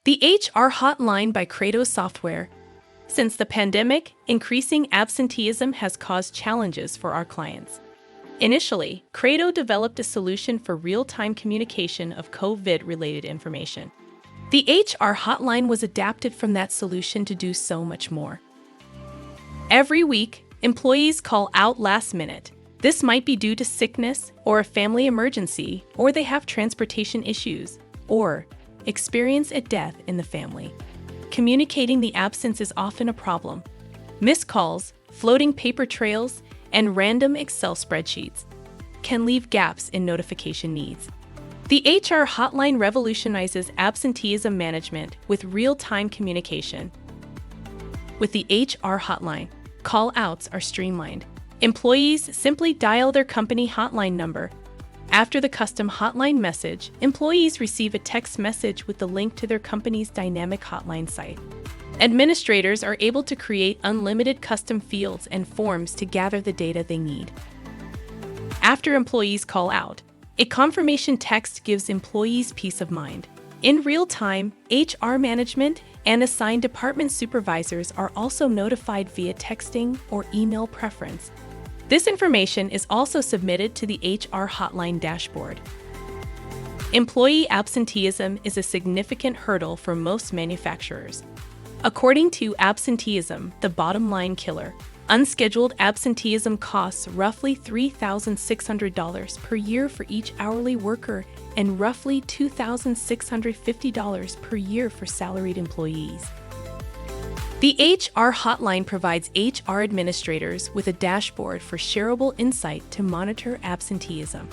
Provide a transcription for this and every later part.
The HR Hotline by Credo Software. Since the pandemic, increasing absenteeism has caused challenges for our clients. Initially, Credo developed a solution for real-time communication of COVID-related information. The HR Hotline was adapted from that solution to do so much more. Every week, employees call out last minute. This might be due to sickness or a family emergency, or they have transportation issues, or experience a death in the family. Communicating the absence is often a problem. Missed calls, floating paper trails, and random Excel spreadsheets can leave gaps in notification needs. The HR Hotline revolutionizes absenteeism management with real-time communication. With the HR Hotline, call-outs are streamlined. Employees simply dial their company hotline number. After the custom hotline message, employees receive a text message with the link to their company's dynamic hotline site. Administrators are able to create unlimited custom fields and forms to gather the data they need. After employees call out, a confirmation text gives employees peace of mind. In real time, HR management and assigned department supervisors are also notified via texting or email preference. This information is also submitted to the HR Hotline dashboard. Employee absenteeism is a significant hurdle for most manufacturers. According to Absenteeism, the Bottom Line Killer, unscheduled absenteeism costs roughly $3,600 per year for each hourly worker and roughly $2,650 per year for salaried employees. The HR Hotline provides HR administrators with a dashboard for shareable insight to monitor absenteeism,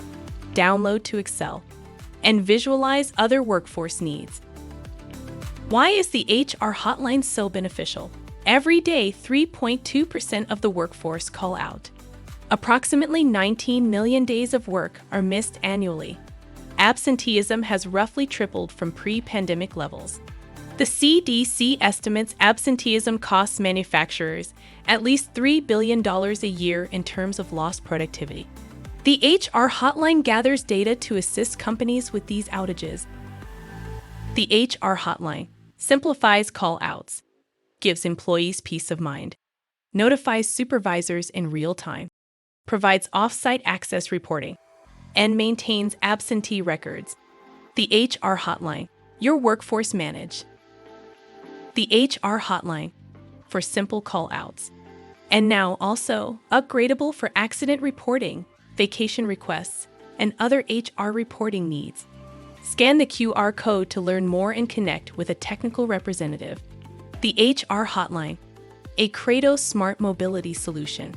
download to Excel, and visualize other workforce needs. Why is the HR Hotline so beneficial? Every day, 3.2% of the workforce call out. Approximately 19 million days of work are missed annually. Absenteeism has roughly tripled from pre-pandemic levels. The CDC estimates absenteeism costs manufacturers at least $3 billion a year in terms of lost productivity. The HR Hotline gathers data to assist companies with these outages. The HR Hotline simplifies call-outs, gives employees peace of mind, notifies supervisors in real time, provides off-site access reporting, and maintains absentee records. The HR Hotline, your workforce managed. The HR Hotline for simple call-outs. And now also upgradable for accident reporting, vacation requests, and other HR reporting needs. Scan the QR code to learn more and connect with a technical representative. The HR Hotline, a Credo smart mobility solution.